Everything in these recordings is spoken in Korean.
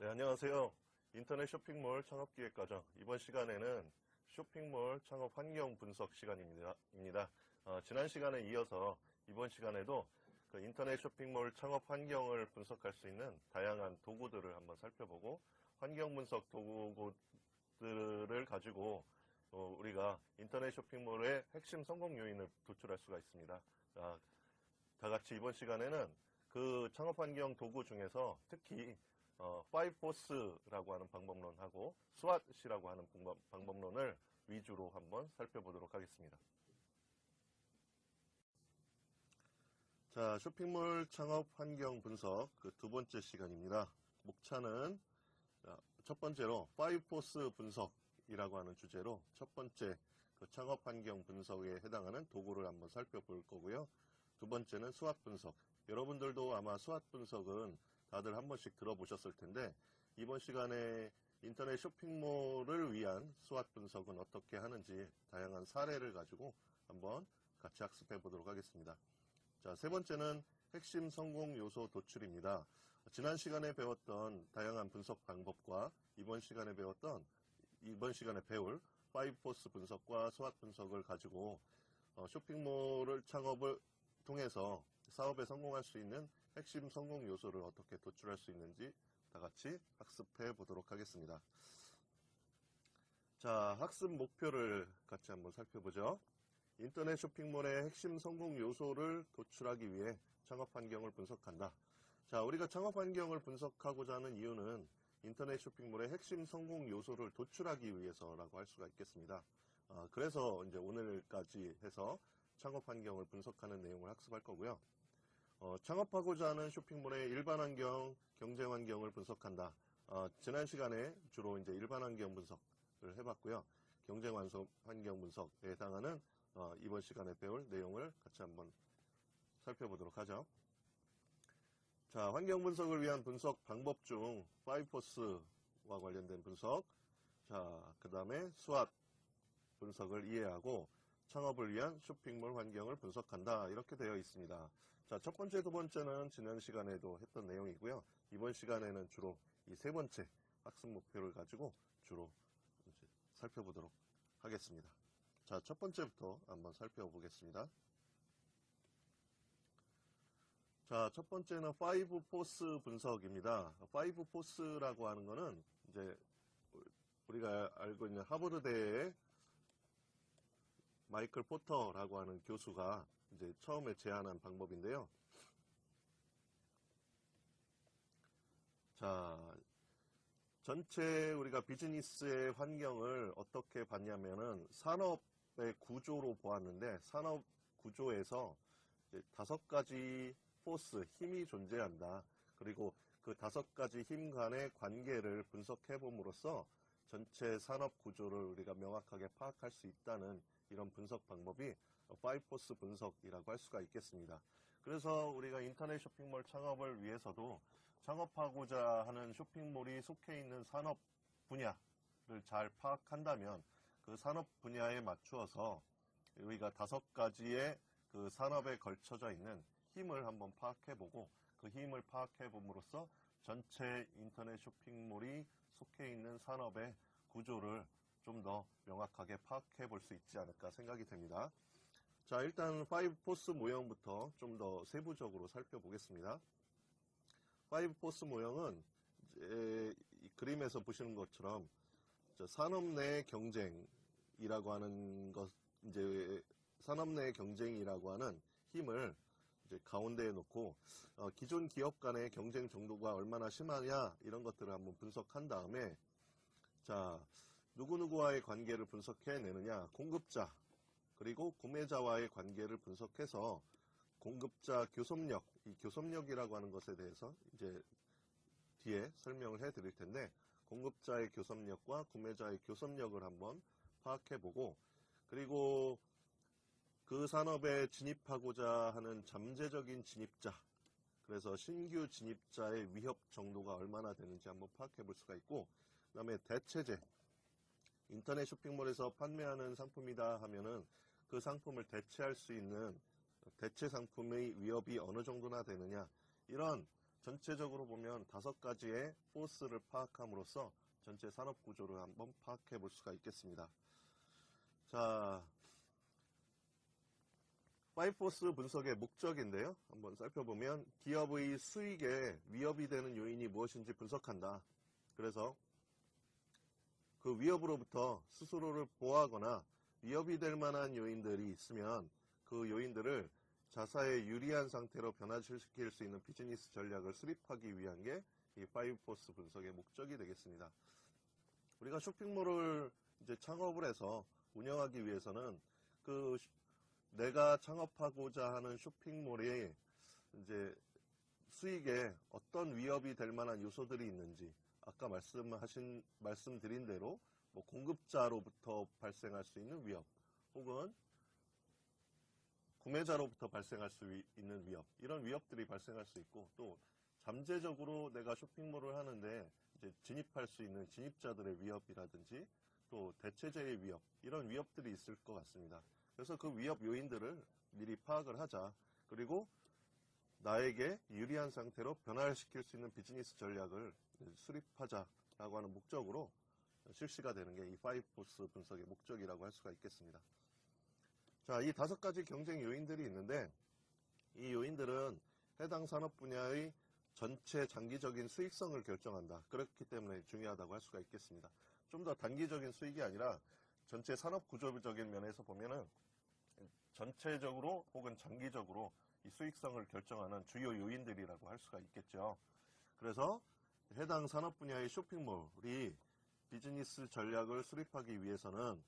네, 안녕하세요. 인터넷 쇼핑몰 창업기획과정. 이번 시간에는 쇼핑몰 창업 환경 분석 시간입니다. 지난 시간에 이어서 이번 시간에도 그 인터넷 쇼핑몰 창업 환경을 분석할 수 있는 다양한 도구들을 한번 살펴보고 환경 분석 도구들을 가지고 우리가 인터넷 쇼핑몰의 핵심 성공 요인을 도출할 수가 있습니다. 다 같이 이번 시간에는 그 창업 환경 도구 중에서 특히 5포스라고 하는 방법론하고 스왓이라고 하는 방법론을 위주로 한번 살펴보도록 하겠습니다. 자, 쇼핑몰 창업 환경 분석 그 두 번째 시간입니다. 목차는 첫 번째로 5포스 분석이라고 하는 주제로 첫 번째 그 창업 환경 분석에 해당하는 도구를 한번 살펴볼 거고요. 두 번째는 스왓 분석. 여러분들도 아마 스왓 분석은 다들 한 번씩 들어보셨을 텐데 이번 시간에 인터넷 쇼핑몰을 위한 스왓 분석은 어떻게 하는지 다양한 사례를 가지고 한번 같이 학습해 보도록 하겠습니다. 자, 세 번째는 핵심 성공 요소 도출입니다. 지난 시간에 배웠던 다양한 분석 방법과 이번 시간에 배울 5포스 분석과 스왓 분석을 가지고 쇼핑몰을 창업을 통해서 사업에 성공할 수 있는 핵심 성공 요소를 어떻게 도출할 수 있는지 다 같이 학습해 보도록 하겠습니다. 자, 학습 목표를 같이 한번 살펴보죠. 인터넷 쇼핑몰의 핵심 성공 요소를 도출하기 위해 창업 환경을 분석한다. 자, 우리가 창업 환경을 분석하고자 하는 이유는 인터넷 쇼핑몰의 핵심 성공 요소를 도출하기 위해서라고 할 수가 있겠습니다. 그래서 이제 오늘까지 해서 창업 환경을 분석하는 내용을 학습할 거고요. 창업하고자 하는 쇼핑몰의 일반 환경, 경쟁 환경을 분석한다. 지난 시간에 주로 이제 일반 환경 분석을 해봤고요. 경쟁 환경 분석에 해당하는 이번 시간에 배울 내용을 같이 한번 살펴보도록 하죠. 자, 환경 분석을 위한 분석 방법 중 5포스와 관련된 분석, 자, 그 다음에 스왓 분석을 이해하고 창업을 위한 쇼핑몰 환경을 분석한다. 이렇게 되어 있습니다. 자, 첫 번째, 두 번째는 지난 시간에도 했던 내용이고요. 이번 시간에는 주로 이 세 번째 학습 목표를 가지고 주로 이제 살펴보도록 하겠습니다. 자, 첫 번째부터 한번 살펴보겠습니다. 자, 첫 번째는 5포스 분석입니다. 5포스라고 하는 거는 이제 우리가 알고 있는 하버드대의 마이클 포터라고 하는 교수가 이제 처음에 제안한 방법인데요. 자, 전체 우리가 비즈니스의 환경을 어떻게 봤냐면은 산업의 구조로 보았는데 산업 구조에서 이제 5가지 포스, 힘이 존재한다. 그리고 그 5가지 힘 간의 관계를 분석해 봄으로써 전체 산업 구조를 우리가 명확하게 파악할 수 있다는 이런 분석 방법이 5포스 분석이라고 할 수가 있겠습니다. 그래서 우리가 인터넷 쇼핑몰 창업을 위해서도 창업하고자 하는 쇼핑몰이 속해 있는 산업 분야를 잘 파악한다면 그 산업 분야에 맞추어서 우리가 5가지의 그 산업에 걸쳐져 있는 힘을 한번 파악해보고 그 힘을 파악해봄으로써 전체 인터넷 쇼핑몰이 속해 있는 산업의 구조를 좀 더 명확하게 파악해 볼 수 있지 않을까 생각이 됩니다. 자, 일단 5포스 모형부터 좀 더 세부적으로 살펴보겠습니다. 5포스 모형은 이제 이 그림에서 보시는 것처럼 산업 내 경쟁이라고 하는 것, 이제 산업 내 경쟁이라고 하는 힘을 이제 가운데에 놓고 기존 기업 간의 경쟁 정도가 얼마나 심하냐 이런 것들을 한번 분석한 다음에 자, 누구누구와의 관계를 분석해내느냐, 공급자 그리고 구매자와의 관계를 분석해서 공급자 교섭력, 이 교섭력이라고 하는 것에 대해서 이제 뒤에 설명을 해드릴 텐데 공급자의 교섭력과 구매자의 교섭력을 한번 파악해보고 그리고 그 산업에 진입하고자 하는 잠재적인 진입자, 그래서 신규 진입자의 위협 정도가 얼마나 되는지 한번 파악해 볼 수가 있고 그 다음에 대체재, 인터넷 쇼핑몰에서 판매하는 상품이다 하면은 그 상품을 대체할 수 있는 대체 상품의 위협이 어느 정도나 되느냐, 이런 전체적으로 보면 5가지의 포스를 파악함으로써 전체 산업 구조를 한번 파악해 볼 수가 있겠습니다. 자, 5포스 분석의 목적인데요. 한번 살펴보면 기업의 수익에 위협이 되는 요인이 무엇인지 분석한다. 그래서 그 위협으로부터 스스로를 보호하거나 위협이 될 만한 요인들이 있으면 그 요인들을 자사에 유리한 상태로 변화시킬 수 있는 비즈니스 전략을 수립하기 위한 게 이 5포스 분석의 목적이 되겠습니다. 우리가 쇼핑몰을 이제 창업을 해서 운영하기 위해서는 그 내가 창업하고자 하는 쇼핑몰이 이제 수익에 어떤 위협이 될 만한 요소들이 있는지 아까 말씀드린 대로 뭐 공급자로부터 발생할 수 있는 위협 혹은 구매자로부터 발생할 수 있는 위협, 이런 위협들이 발생할 수 있고, 또 잠재적으로 내가 쇼핑몰을 하는데 이제 진입할 수 있는 진입자들의 위협이라든지 또 대체재의 위협, 이런 위협들이 있을 것 같습니다. 그래서 그 위협 요인들을 미리 파악을 하자. 그리고 나에게 유리한 상태로 변화시킬 수 있는 비즈니스 전략을 수립하자라고 하는 목적으로 실시가 되는 게 이 5포스 분석의 목적이라고 할 수가 있겠습니다. 자, 이 5가지 경쟁 요인들이 있는데 이 요인들은 해당 산업 분야의 전체 장기적인 수익성을 결정한다. 그렇기 때문에 중요하다고 할 수가 있겠습니다. 좀 더 단기적인 수익이 아니라 전체 산업 구조적인 면에서 보면은 전체적으로 혹은 장기적으로 이 수익성을 결정하는 주요 요인들이라고 할 수가 있겠죠. 그래서 해당 산업 분야의 쇼핑몰이 비즈니스 전략을 수립하기 위해서는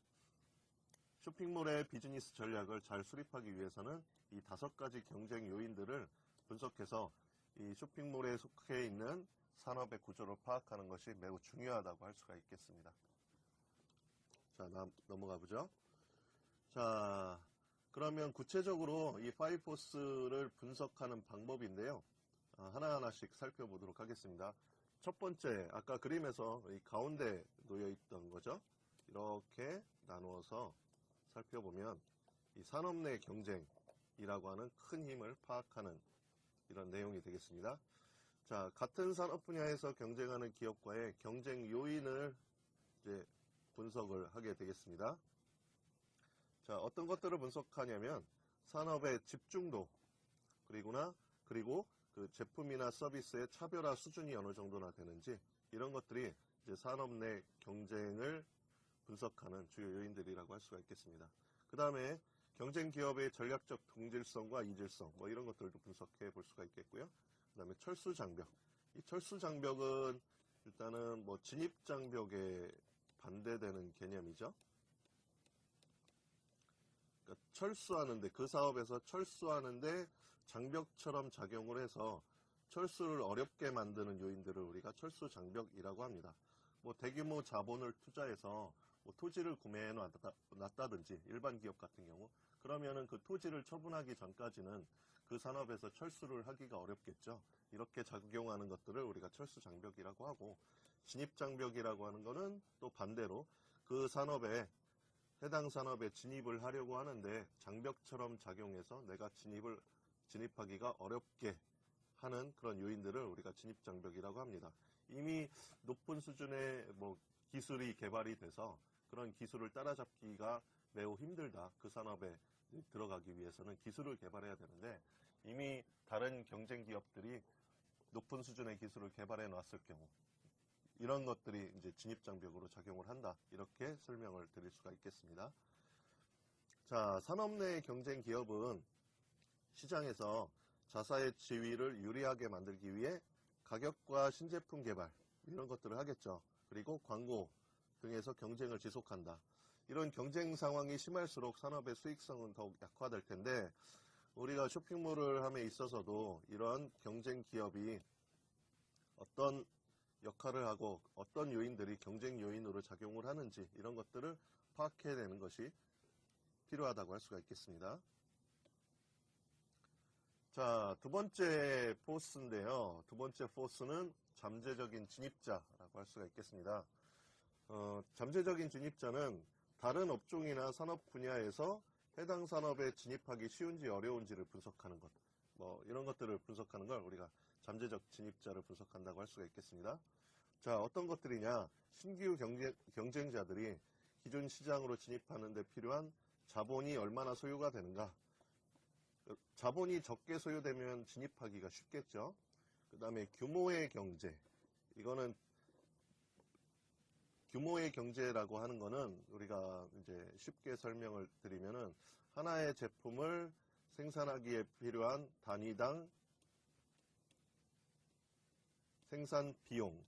쇼핑몰의 비즈니스 전략을 잘 수립하기 위해서는 이 5가지 경쟁 요인들을 분석해서 이 쇼핑몰에 속해 있는 산업의 구조를 파악하는 것이 매우 중요하다고 할 수가 있겠습니다. 자, 넘어가 보죠. 자, 그러면 구체적으로 이 5포스를 분석하는 방법인데요. 하나하나씩 살펴보도록 하겠습니다. 첫 번째, 아까 그림에서 이 가운데 놓여 있던 거죠. 이렇게 나누어서 살펴보면 이 산업 내 경쟁이라고 하는 큰 힘을 파악하는 이런 내용이 되겠습니다. 자, 같은 산업 분야에서 경쟁하는 기업과의 경쟁 요인을 이제 분석을 하게 되겠습니다. 자, 어떤 것들을 분석하냐면 산업의 집중도 그리고 그 제품이나 서비스의 차별화 수준이 어느 정도나 되는지 이런 것들이 이제 산업 내 경쟁을 분석하는 주요 요인들이라고 할 수가 있겠습니다. 그 다음에 경쟁 기업의 전략적 동질성과 이질성 뭐 이런 것들도 분석해 볼 수가 있겠고요. 그 다음에 철수 장벽. 이 철수 장벽은 일단은 뭐 진입 장벽에 반대되는 개념이죠. 그러니까 철수하는데 그 사업에서 철수하는데 장벽처럼 작용을 해서 철수를 어렵게 만드는 요인들을 우리가 철수 장벽이라고 합니다. 뭐 대규모 자본을 투자해서 뭐 토지를 구매해 놨다든지 일반 기업 같은 경우 그러면은 그 토지를 처분하기 전까지는 그 산업에서 철수를 하기가 어렵겠죠. 이렇게 작용하는 것들을 우리가 철수 장벽이라고 하고 진입 장벽이라고 하는 거는 또 반대로 그 산업에 해당 산업에 진입을 하려고 하는데 장벽처럼 작용해서 내가 진입하기가 어렵게 하는 그런 요인들을 우리가 진입장벽이라고 합니다. 이미 높은 수준의 뭐 기술이 개발이 돼서 그런 기술을 따라잡기가 매우 힘들다. 그 산업에 들어가기 위해서는 기술을 개발해야 되는데 이미 다른 경쟁 기업들이 높은 수준의 기술을 개발해 놨을 경우 이런 것들이 이제 진입장벽으로 작용을 한다. 이렇게 설명을 드릴 수가 있겠습니다. 자, 산업 내 경쟁 기업은 시장에서 자사의 지위를 유리하게 만들기 위해 가격과 신제품 개발 이런 것들을 하겠죠. 그리고 광고 등에서 경쟁을 지속한다. 이런 경쟁 상황이 심할수록 산업의 수익성은 더욱 약화될 텐데 우리가 쇼핑몰을 함에 있어서도 이런 경쟁 기업이 어떤 역할을 하고 어떤 요인들이 경쟁 요인으로 작용을 하는지 이런 것들을 파악해내는 것이 필요하다고 할 수가 있겠습니다. 자, 두 번째 포스인데요. 두 번째 포스는 잠재적인 진입자라고 할 수가 있겠습니다. 잠재적인 진입자는 다른 업종이나 산업 분야에서 해당 산업에 진입하기 쉬운지 어려운지를 분석하는 것. 뭐 이런 것들을 분석하는 걸 우리가 잠재적 진입자를 분석한다고 할 수가 있겠습니다. 자, 어떤 것들이냐? 신규 경쟁자들이 기존 시장으로 진입하는 데 필요한 자본이 얼마나 소요가 되는가? 자본이 적게 소요되면 진입하기가 쉽겠죠. 그 다음에 규모의 경제. 이거는 규모의 경제라고 하는 거는 우리가 이제 쉽게 설명을 드리면은 하나의 제품을 생산하기에 필요한 단위당 생산 비용이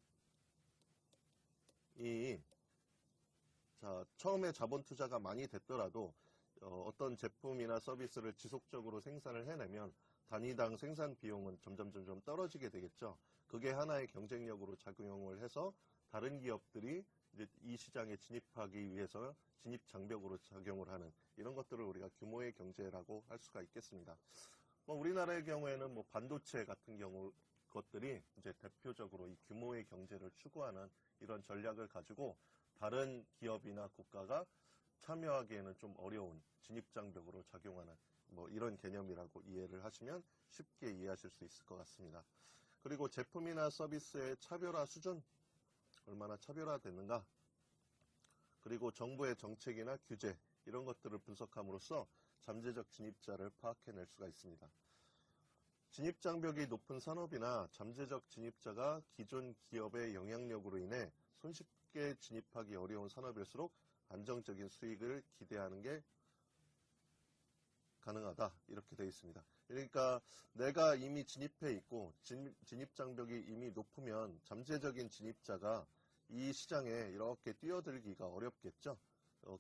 자, 처음에 자본 투자가 많이 됐더라도 어떤 제품이나 서비스를 지속적으로 생산을 해내면 단위당 생산 비용은 점점 떨어지게 되겠죠. 그게 하나의 경쟁력으로 작용을 해서 다른 기업들이 이제 이 시장에 진입하기 위해서 진입 장벽으로 작용을 하는 이런 것들을 우리가 규모의 경제라고 할 수가 있겠습니다. 뭐 우리나라의 경우에는 뭐 반도체 같은 경우 것들이 이제 대표적으로 이 규모의 경제를 추구하는 이런 전략을 가지고 다른 기업이나 국가가 참여하기에는 좀 어려운 진입장벽으로 작용하는 뭐 이런 개념이라고 이해를 하시면 쉽게 이해하실 수 있을 것 같습니다. 그리고 제품이나 서비스의 차별화 수준, 얼마나 차별화되는가, 그리고 정부의 정책이나 규제 이런 것들을 분석함으로써 잠재적 진입자를 파악해낼 수가 있습니다. 진입장벽이 높은 산업이나 잠재적 진입자가 기존 기업의 영향력으로 인해 손쉽게 진입하기 어려운 산업일수록 안정적인 수익을 기대하는 게 가능하다 이렇게 되어 있습니다. 그러니까 내가 이미 진입해 있고 진입장벽이 이미 높으면 잠재적인 진입자가 이 시장에 이렇게 뛰어들기가 어렵겠죠.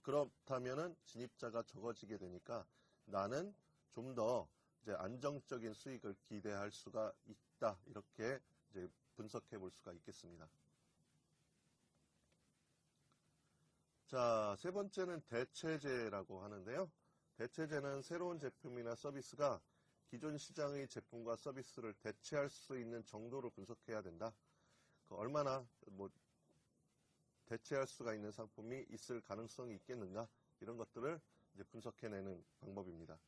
그렇다면은 진입자가 적어지게 되니까 나는 좀 더 이제 안정적인 수익을 기대할 수가 있다 이렇게 이제 분석해 볼 수가 있겠습니다. 자, 세 번째는 대체제라고 하는데요. 대체제는 새로운 제품이나 서비스가 기존 시장의 제품과 서비스를 대체할 수 있는 정도로 분석해야 된다. 얼마나 뭐 대체할 수가 있는 상품이 있을 가능성이 있겠는가 이런 것들을 이제 분석해내는 방법입니다.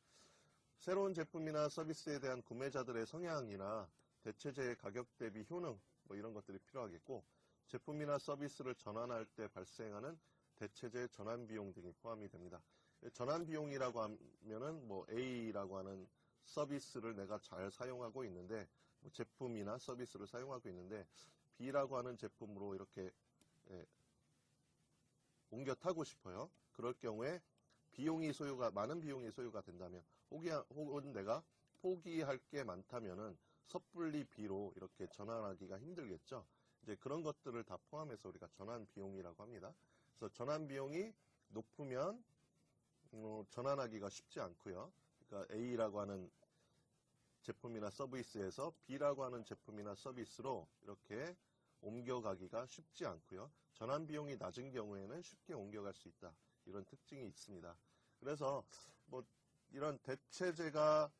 새로운 제품이나 서비스에 대한 구매자들의 성향이나 대체제의 가격 대비 효능 뭐 이런 것들이 필요하겠고 제품이나 서비스를 전환할 때 발생하는 대체제 전환 비용 등이 포함이 됩니다. 전환 비용이라고 하면은 뭐 A라고 하는 서비스를 내가 잘 사용하고 있는데 뭐 제품이나 서비스를 사용하고 있는데 B라고 하는 제품으로 이렇게 옮겨 타고 싶어요. 그럴 경우에 많은 비용이 소요가 된다면 혹은 내가 포기할 게 많다면은 섣불리 B로 이렇게 전환하기가 힘들겠죠. 이제 그런 것들을 다 포함해서 우리가 전환 비용이라고 합니다. 그래서 전환 비용이 높으면 전환하기가 쉽지 않고요. 그러니까 A라고 하는 제품이나 서비스에서 B라고 하는 제품이나 서비스로 이렇게 옮겨가기가 쉽지 않고요. 전환 비용이 낮은 경우에는 쉽게 옮겨갈 수 있다. 이런 특징이 있습니다. 그래서 뭐 이런 대체제가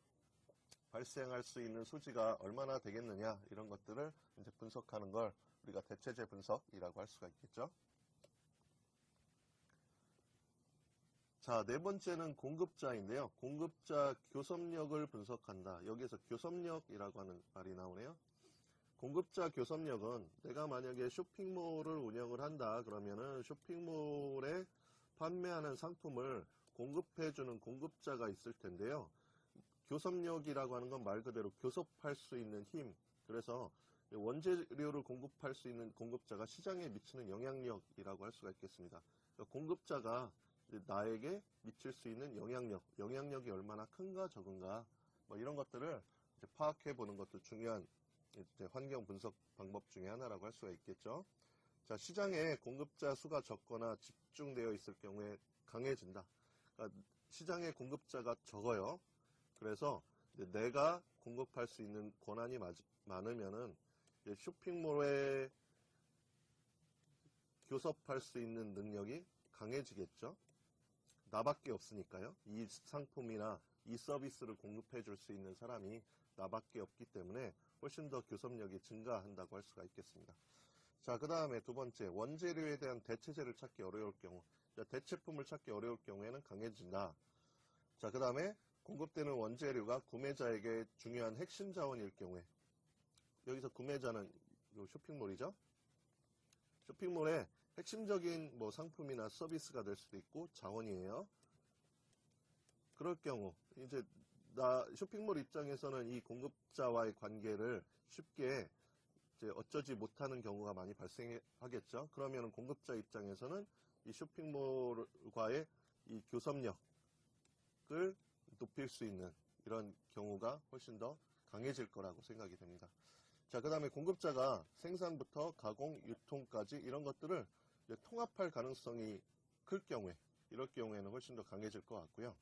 발생할 수 있는 소지가 얼마나 되겠느냐 이런 것들을 이제 분석하는 걸 우리가 대체제 분석이라고 할 수가 있겠죠. 자, 네 번째는 공급자인데요. 공급자 교섭력을 분석한다. 여기에서 교섭력이라고 하는 말이 나오네요. 공급자 교섭력은 내가 만약에 쇼핑몰을 운영을 한다 그러면은 쇼핑몰에 판매하는 상품을 공급해주는 공급자가 있을 텐데요. 교섭력이라고 하는 건 말 그대로 교섭할 수 있는 힘. 그래서 원재료를 공급할 수 있는 공급자가 시장에 미치는 영향력이라고 할 수가 있겠습니다. 그러니까 공급자가 나에게 미칠 수 있는 영향력이 얼마나 큰가 적은가 뭐 이런 것들을 이제 파악해 보는 것도 중요한 이제 환경 분석 방법 중에 하나라고 할 수가 있겠죠. 자, 시장에 공급자 수가 적거나 집중되어 있을 경우에 강해진다. 그러니까 시장에 공급자가 적어요. 그래서 내가 공급할 수 있는 권한이 많으면은 쇼핑몰에 교섭할 수 있는 능력이 강해지겠죠. 나밖에 없으니까요. 이 상품이나 이 서비스를 공급해 줄 수 있는 사람이 나밖에 없기 때문에 훨씬 더 교섭력이 증가한다고 할 수가 있겠습니다. 자, 그 다음에 두 번째, 원재료에 대한 대체제를 찾기 어려울 경우, 대체품을 찾기 어려울 경우에는 강해진다. 자, 그 다음에 공급되는 원재료가 구매자에게 중요한 핵심 자원일 경우에, 여기서 구매자는 요 쇼핑몰이죠. 쇼핑몰의 핵심적인 뭐 상품이나 서비스가 될 수도 있고 자원이에요. 그럴 경우 이제 쇼핑몰 입장에서는 이 공급자와의 관계를 쉽게 이제 어쩌지 못하는 경우가 많이 발생하겠죠. 그러면 공급자 입장에서는 이 쇼핑몰과의 이 교섭력을 높일 수 있는 이런 경우가 훨씬 더 강해질 거라고 생각이 됩니다. 자, 그 다음에 공급자가 생산부터 가공, 유통까지 이런 것들을 이제 통합할 가능성이 클 경우에, 이럴 경우에는 훨씬 더 강해질 것 같고요.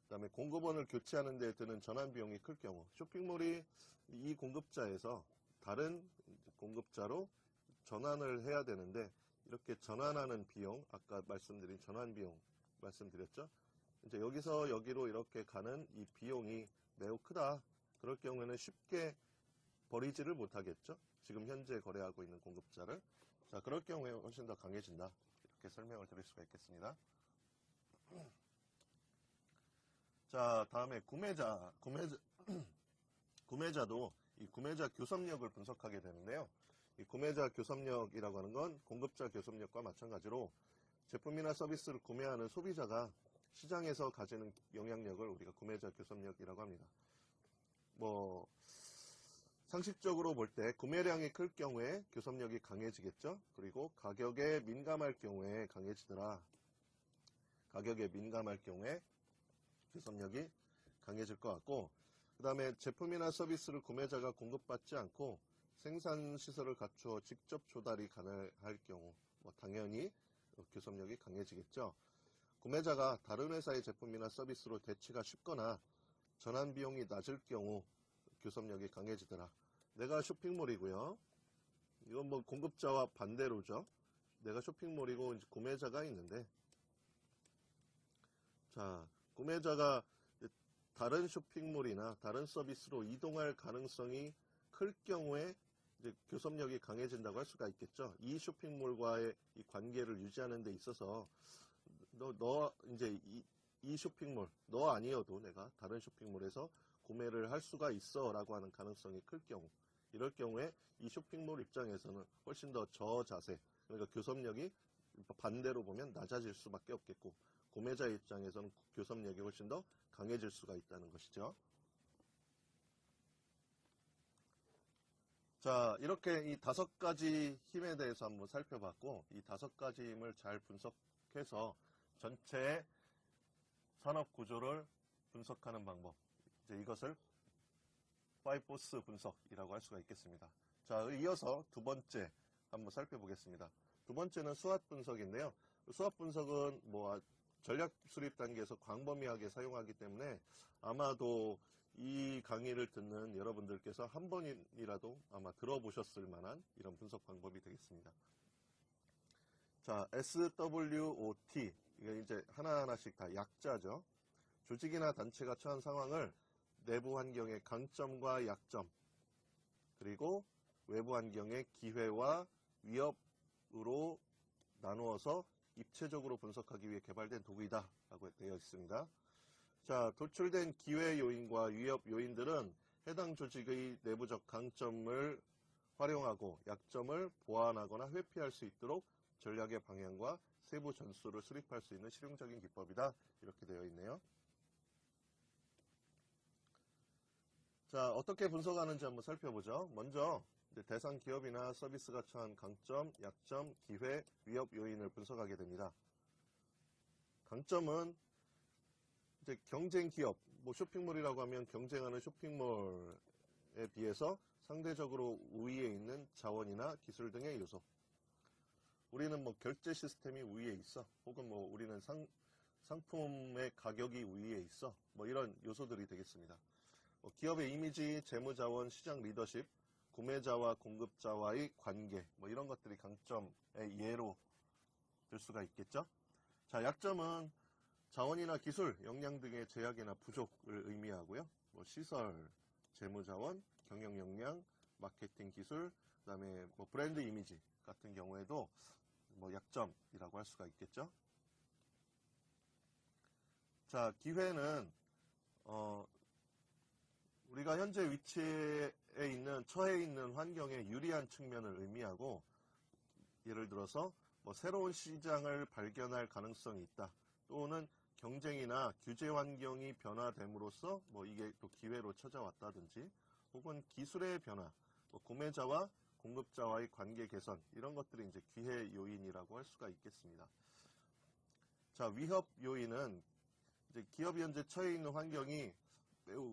그 다음에 공급원을 교체하는 데 드는 전환 비용이 클 경우, 쇼핑몰이 이 공급자에서 다른 공급자로 전환을 해야 되는데, 이렇게 전환하는 비용, 아까 말씀드린 전환 비용 말씀드렸죠. 이제 여기서 여기로 이렇게 가는 이 비용이 매우 크다. 그럴 경우에는 쉽게 버리지를 못하겠죠. 지금 현재 거래하고 있는 공급자를. 자, 그럴 경우에 훨씬 더 강해진다. 이렇게 설명을 드릴 수가 있겠습니다. 자, 다음에 구매자도 이 구매자 교섭력을 분석하게 되는데요. 이 구매자 교섭력이라고 하는 건 공급자 교섭력과 마찬가지로 제품이나 서비스를 구매하는 소비자가 시장에서 가지는 영향력을 우리가 구매자 교섭력이라고 합니다. 뭐 상식적으로 볼 때 구매량이 클 경우에 교섭력이 강해지겠죠. 그리고 가격에 민감할 경우에 강해지더라. 가격에 민감할 경우에 교섭력이 강해질 것 같고, 그 다음에 제품이나 서비스를 구매자가 공급받지 않고 생산시설을 갖추어 직접 조달이 가능할 경우 뭐 당연히 교섭력이 강해지겠죠. 구매자가 다른 회사의 제품이나 서비스로 대치가 쉽거나 전환 비용이 낮을 경우 교섭력이 강해지더라. 내가 쇼핑몰이고요. 이건 뭐 공급자와 반대로죠. 내가 쇼핑몰이고 이제 구매자가 있는데, 자, 구매자가 다른 쇼핑몰이나 다른 서비스로 이동할 가능성이 클 경우에 이제 교섭력이 강해진다고 할 수가 있겠죠. 이 쇼핑몰과의 이 관계를 유지하는 데 있어서 너 이제 이 쇼핑몰 너 아니어도 내가 다른 쇼핑몰에서 구매를 할 수가 있어 라고 하는 가능성이 클 경우, 이럴 경우에 이 쇼핑몰 입장에서는 훨씬 더 저자세, 그러니까 교섭력이 반대로 보면 낮아질 수밖에 없겠고, 구매자 입장에서는 교섭력이 훨씬 더 강해질 수가 있다는 것이죠. 자, 이렇게 이 5가지 힘에 대해서 한번 살펴봤고, 이 5가지 힘을 잘 분석해서 전체 산업 구조를 분석하는 방법, 이제 이것을 5포스 분석이라고 할 수가 있겠습니다. 자, 이어서 두 번째 한번 살펴보겠습니다. 두 번째는 수압 분석인데요. 수압 분석은 뭐 전략 수립 단계에서 광범위하게 사용하기 때문에 아마도 이 강의를 듣는 여러분들께서 한 번이라도 아마 들어보셨을 만한 이런 분석 방법이 되겠습니다. 자, SWOT, 이게 이제 하나하나씩 다 약자죠. 조직이나 단체가 처한 상황을 내부 환경의 강점과 약점, 그리고 외부 환경의 기회와 위협으로 나누어서 입체적으로 분석하기 위해 개발된 도구이다 라고 되어 있습니다. 자, 도출된 기회 요인과 위협 요인들은 해당 조직의 내부적 강점을 활용하고 약점을 보완하거나 회피할 수 있도록 전략의 방향과 세부 전술을 수립할 수 있는 실용적인 기법이다, 이렇게 되어 있네요. 자, 어떻게 분석하는지 한번 살펴보죠. 먼저 대상 기업이나 서비스가 처한 강점, 약점, 기회, 위협 요인을 분석하게 됩니다. 강점은 이제 경쟁 기업, 뭐 쇼핑몰이라고 하면 경쟁하는 쇼핑몰에 비해서 상대적으로 우위에 있는 자원이나 기술 등의 요소. 우리는 뭐 결제 시스템이 우위에 있어. 혹은 뭐 우리는 상품의 가격이 우위에 있어. 뭐 이런 요소들이 되겠습니다. 기업의 이미지, 재무자원, 시장 리더십, 구매자와 공급자와의 관계, 뭐 이런 것들이 강점의 예로 들 수가 있겠죠. 자, 약점은 자원이나 기술, 역량 등의 제약이나 부족을 의미하고요. 뭐 시설, 재무자원, 경영 역량, 마케팅 기술, 그다음에 뭐 브랜드 이미지 같은 경우에도 뭐 약점이라고 할 수가 있겠죠. 자, 기회는 우리가 현재 위치에 있는, 처해 있는 환경에 유리한 측면을 의미하고, 예를 들어서 뭐 새로운 시장을 발견할 가능성이 있다. 또는 경쟁이나 규제 환경이 변화됨으로써 뭐 이게 또 기회로 찾아왔다든지, 혹은 기술의 변화, 뭐 구매자와 공급자와의 관계 개선, 이런 것들이 이제 기회 요인이라고 할 수가 있겠습니다. 자, 위협 요인은 이제 기업이 현재 처해 있는 환경이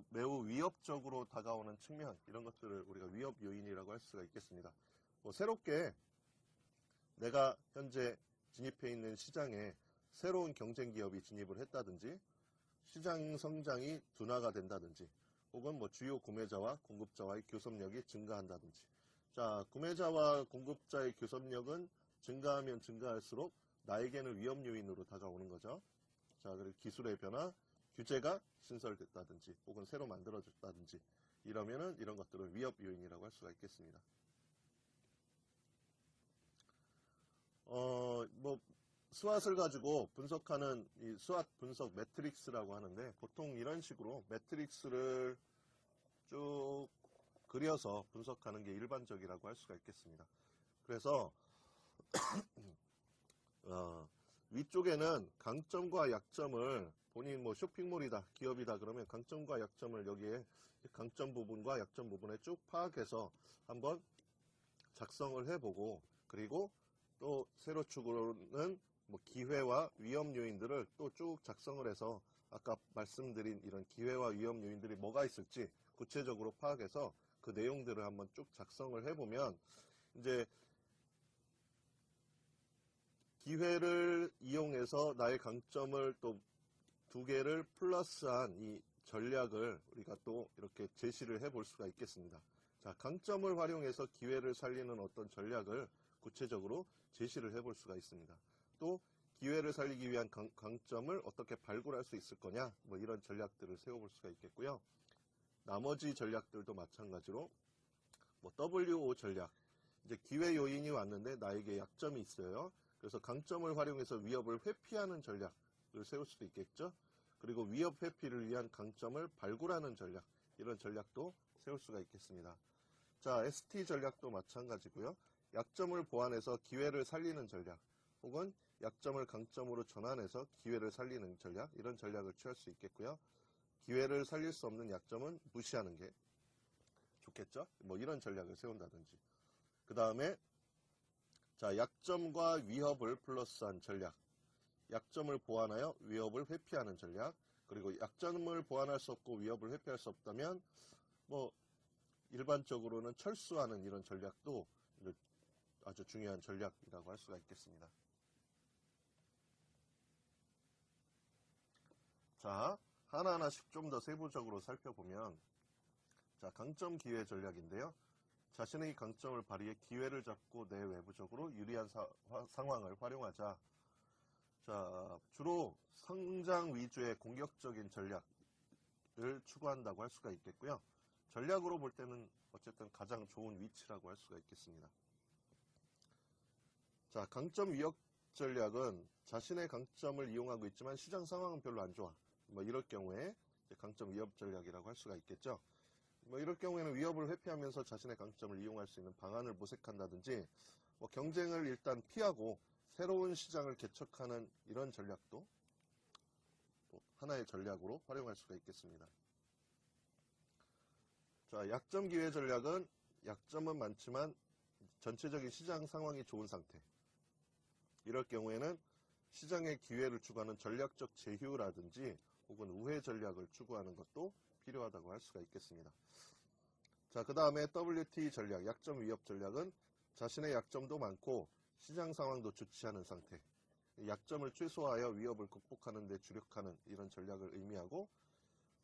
매우 위협적으로 다가오는 측면, 이런 것들을 우리가 위협 요인이라고 할 수가 있겠습니다. 뭐 새롭게 내가 현재 진입해 있는 시장에 새로운 경쟁 기업이 진입을 했다든지, 시장 성장이 둔화가 된다든지, 혹은 뭐 주요 구매자와 공급자와의 교섭력이 증가한다든지. 자, 구매자와 공급자의 교섭력은 증가하면 증가할수록 나에게는 위험 요인으로 다가오는 거죠. 자, 그리고 기술의 변화, 규제가 신설됐다든지, 혹은 새로 만들어졌다든지, 이러면은 이런 것들은 위협 요인이라고 할 수가 있겠습니다. 뭐 스왓을 가지고 분석하는 이 스왓 분석 매트릭스라고 하는데, 보통 이런 식으로 매트릭스를 쭉 그려서 분석하는 게 일반적이라고 할 수가 있겠습니다. 그래서 위쪽에는 강점과 약점을, 본인 뭐 쇼핑몰이다, 기업이다 그러면 강점과 약점을 여기에 강점 부분과 약점 부분에 쭉 파악해서 한번 작성을 해보고, 그리고 또 세로축으로는 뭐 기회와 위험 요인들을 또 쭉 작성을 해서 아까 말씀드린 이런 기회와 위험 요인들이 뭐가 있을지 구체적으로 파악해서 그 내용들을 한번 쭉 작성을 해보면, 이제 기회를 이용해서 나의 강점을 또 두 개를 플러스한 이 전략을 우리가 또 이렇게 제시를 해볼 수가 있겠습니다. 자, 강점을 활용해서 기회를 살리는 어떤 전략을 구체적으로 제시를 해볼 수가 있습니다. 또 기회를 살리기 위한 강점을 어떻게 발굴할 수 있을 거냐, 뭐 이런 전략들을 세워볼 수가 있겠고요. 나머지 전략들도 마찬가지로 뭐 WO 전략, 이제 기회 요인이 왔는데 나에게 약점이 있어요. 그래서 강점을 활용해서 위협을 회피하는 전략을 세울 수도 있겠죠. 그리고 위협 회피를 위한 강점을 발굴하는 전략, 이런 전략도 세울 수가 있겠습니다. 자, ST 전략도 마찬가지고요. 약점을 보완해서 기회를 살리는 전략, 혹은 약점을 강점으로 전환해서 기회를 살리는 전략, 이런 전략을 취할 수 있겠고요. 기회를 살릴 수 없는 약점은 무시하는 게 좋겠죠. 뭐 이런 전략을 세운다든지. 그 다음에 자, 약점과 위협을 플러스한 전략, 약점을 보완하여 위협을 회피하는 전략, 그리고 약점을 보완할 수 없고 위협을 회피할 수 없다면 뭐 일반적으로는 철수하는 이런 전략도 아주 중요한 전략이라고 할 수가 있겠습니다. 자, 하나하나씩 좀 더 세부적으로 살펴보면, 자, 강점 기회 전략인데요. 자신의 강점을 발휘해 기회를 잡고 내 외부적으로 유리한 상황을 활용하자. 자, 주로 성장 위주의 공격적인 전략을 추구한다고 할 수가 있겠고요. 전략으로 볼 때는 어쨌든 가장 좋은 위치라고 할 수가 있겠습니다. 자, 강점 위협 전략은 자신의 강점을 이용하고 있지만 시장 상황은 별로 안 좋아. 뭐 이럴 경우에 강점 위협 전략이라고 할 수가 있겠죠. 뭐 이럴 경우에는 위협을 회피하면서 자신의 강점을 이용할 수 있는 방안을 모색한다든지, 뭐 경쟁을 일단 피하고 새로운 시장을 개척하는 이런 전략도 또 하나의 전략으로 활용할 수가 있겠습니다. 자, 약점 기회 전략은 약점은 많지만 전체적인 시장 상황이 좋은 상태. 이럴 경우에는 시장의 기회를 추구하는 전략적 제휴라든지 혹은 우회 전략을 추구하는 것도 필요하다고 할 수가 있겠습니다. 자, 그 다음에 WT 전략, 약점 위협 전략은 자신의 약점도 많고 시장 상황도 좋지 않은 상태, 약점을 최소화하여 위협을 극복하는 데 주력하는 이런 전략을 의미하고,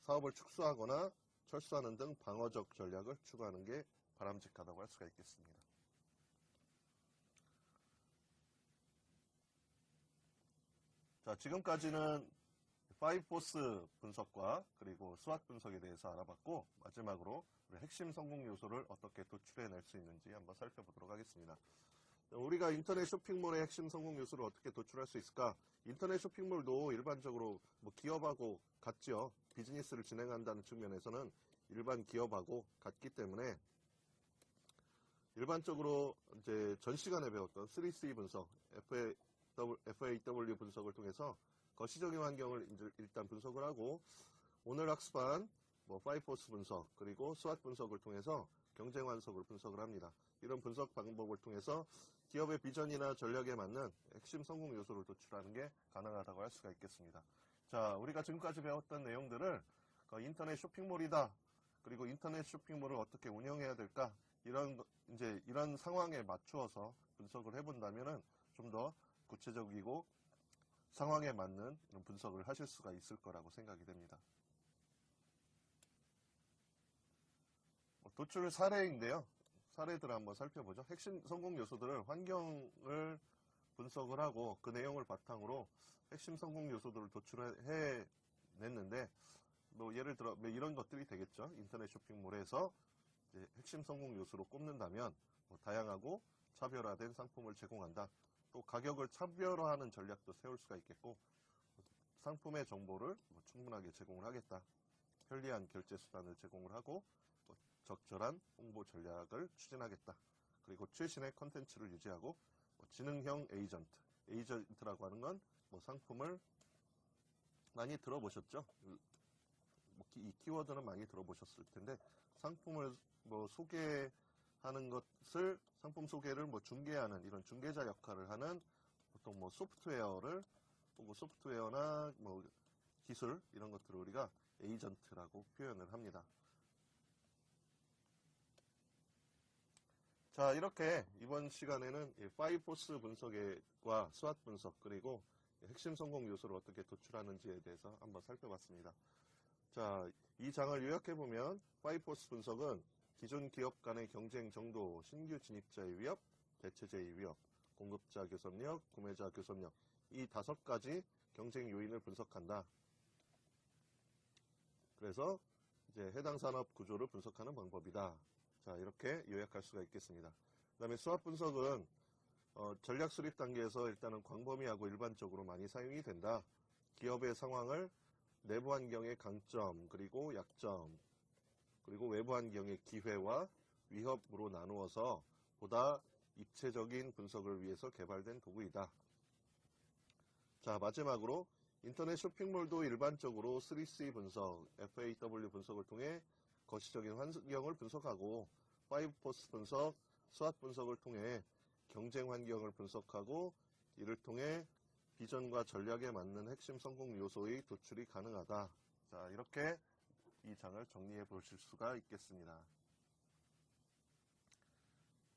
사업을 축소하거나 철수하는 등 방어적 전략을 추구하는 게 바람직하다고 할 수가 있겠습니다. 자, 지금까지는 5포스 분석과 그리고 스왓 분석에 대해서 알아봤고, 마지막으로 우리 핵심 성공 요소를 어떻게 도출해낼 수 있는지 한번 살펴보도록 하겠습니다. 우리가 인터넷 쇼핑몰의 핵심 성공 요소를 어떻게 도출할 수 있을까? 인터넷 쇼핑몰도 일반적으로 뭐 기업하고 같죠. 비즈니스를 진행한다는 측면에서는 일반 기업하고 같기 때문에 일반적으로 이제 전 시간에 배웠던 3C 분석, FAW 분석을 통해서 거시적인 환경을 일단 분석을 하고 오늘 학습한 뭐 5포스 분석 그리고 스왓 분석을 통해서 경쟁 환석을 분석을 합니다. 이런 분석 방법을 통해서 기업의 비전이나 전략에 맞는 핵심 성공 요소를 도출하는 게 가능하다고 할 수가 있겠습니다. 자, 우리가 지금까지 배웠던 내용들을 인터넷 쇼핑몰이다. 그리고 인터넷 쇼핑몰을 어떻게 운영해야 될까? 이런 상황에 맞추어서 분석을 해본다면은 좀 더 구체적이고 상황에 맞는 이런 분석을 하실 수가 있을 거라고 생각이 됩니다. 도출 사례인데요. 사례들을 한번 살펴보죠. 핵심 성공 요소들을 환경을 분석을 하고 그 내용을 바탕으로 핵심 성공 요소들을 도출해 냈는데 뭐 예를 들어 이런 것들이 되겠죠. 인터넷 쇼핑몰에서 이제 핵심 성공 요소로 꼽는다면 뭐 다양하고 차별화된 상품을 제공한다. 또 가격을 차별화하는 전략도 세울 수가 있겠고 상품의 정보를 뭐 충분하게 제공을 하겠다. 편리한 결제 수단을 제공을 하고 적절한 홍보 전략을 추진하겠다. 그리고 최신의 컨텐츠를 유지하고 지능형 에이전트라고 하는 건 뭐 상품을 많이 들어보셨죠? 이 키워드는 많이 들어보셨을 텐데 상품을 뭐 소개하는 것을 상품 소개를 뭐 중개하는 이런 중개자 역할을 하는 보통 뭐 소프트웨어나 뭐 기술 이런 것들을 우리가 에이전트라고 표현을 합니다. 자, 이렇게 이번 시간에는 5포스 분석과 스왓 분석 그리고 핵심 성공 요소를 어떻게 도출하는지에 대해서 한번 살펴봤습니다. 자, 이 장을 요약해보면 5포스 분석은 기존 기업 간의 경쟁 정도, 신규 진입자의 위협, 대체제의 위협, 공급자 교섭력, 구매자 교섭력 이 5가지 경쟁 요인을 분석한다. 그래서 이제 해당 산업 구조를 분석하는 방법이다. 자, 이렇게 요약할 수가 있겠습니다. 그 다음에 스왓 분석은 전략 수립 단계에서 일단은 광범위하고 일반적으로 많이 사용이 된다. 기업의 상황을 내부 환경의 강점, 그리고 약점, 그리고 외부 환경의 기회와 위협으로 나누어서 보다 입체적인 분석을 위해서 개발된 도구이다. 자, 마지막으로 인터넷 쇼핑몰도 일반적으로 3C 분석, FAW 분석을 통해 거시적인 환경을 분석하고 5포스 분석, 스왓 분석을 통해 경쟁 환경을 분석하고 이를 통해 비전과 전략에 맞는 핵심 성공 요소의 도출이 가능하다. 자, 이렇게 이 장을 정리해 보실 수가 있겠습니다.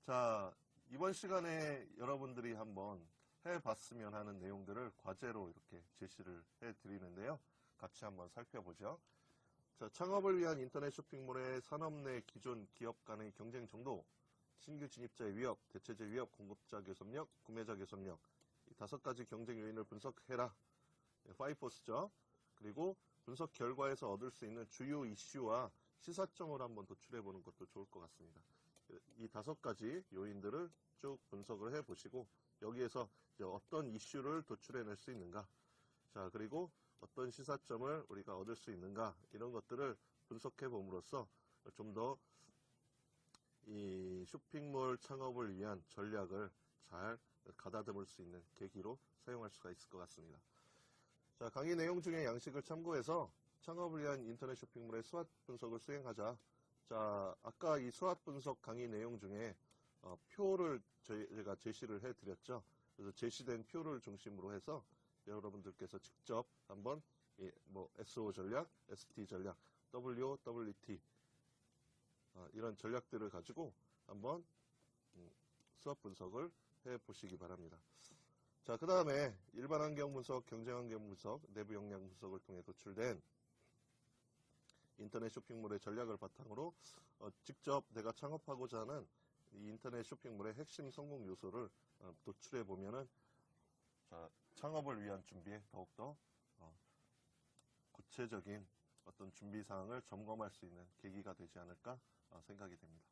자, 이번 시간에 여러분들이 한번 해봤으면 하는 내용들을 과제로 이렇게 제시를 해드리는데요. 같이 한번 살펴보죠. 자, 창업을 위한 인터넷 쇼핑몰의 산업 내 기존 기업 간의 경쟁 정도, 신규 진입자의 위협, 대체제 위협, 공급자 교섭력, 구매자 교섭력 이 5가지 경쟁 요인을 분석해라. 5포스죠. 그리고 분석 결과에서 얻을 수 있는 주요 이슈와 시사점을 한번 도출해 보는 것도 좋을 것 같습니다. 이 5가지 요인들을 쭉 분석을 해 보시고 여기에서 이제 어떤 이슈를 도출해낼 수 있는가, 자, 그리고 어떤 시사점을 우리가 얻을 수 있는가 이런 것들을 분석해 봄으로써 좀 더 이 쇼핑몰 창업을 위한 전략을 잘 가다듬을 수 있는 계기로 사용할 수가 있을 것 같습니다. 자, 강의 내용 중에 양식을 참고해서 창업을 위한 인터넷 쇼핑몰의 스왓 분석을 수행하자. 자, 아까 이 스왓 분석 강의 내용 중에 표를 제가 제시를 해드렸죠. 그래서 제시된 표를 중심으로 해서 여러분들께서 직접 한번 뭐 SO 전략, ST 전략, WT 이런 전략들을 가지고 한번 수업 분석을 해 보시기 바랍니다. 자, 그 다음에 일반 환경 분석, 경쟁 환경 분석, 내부 역량 분석을 통해 도출된 인터넷 쇼핑몰의 전략을 바탕으로 직접 내가 창업하고자 하는 이 인터넷 쇼핑몰의 핵심 성공 요소를 도출해 보면은 자, 창업을 위한 준비에 더욱더 구체적인 어떤 준비 사항을 점검할 수 있는 계기가 되지 않을까 생각이 됩니다.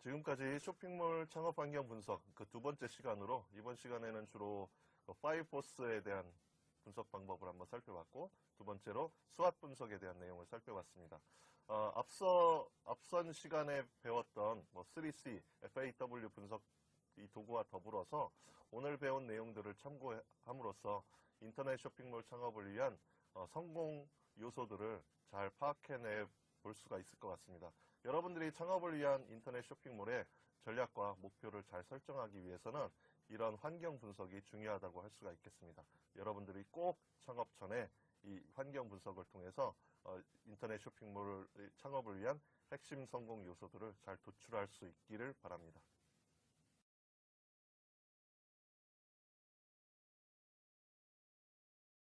지금까지 쇼핑몰 창업 환경 분석 그 2번째 시간으로 이번 시간에는 주로 5포스에 대한 분석 방법을 한번 살펴봤고, 두 번째로 스왓 분석에 대한 내용을 살펴봤습니다. 앞선 시간에 배웠던 3C, FAW 분석 이 도구와 더불어서 오늘 배운 내용들을 참고함으로써 인터넷 쇼핑몰 창업을 위한 성공 요소들을 잘 파악해내 볼 수가 있을 것 같습니다. 여러분들이 창업을 위한 인터넷 쇼핑몰의 전략과 목표를 잘 설정하기 위해서는 이런 환경 분석이 중요하다고 할 수가 있겠습니다. 여러분들이 꼭 창업 전에 이 환경 분석을 통해서 인터넷 쇼핑몰 창업을 위한 핵심 성공 요소들을 잘 도출할 수 있기를 바랍니다.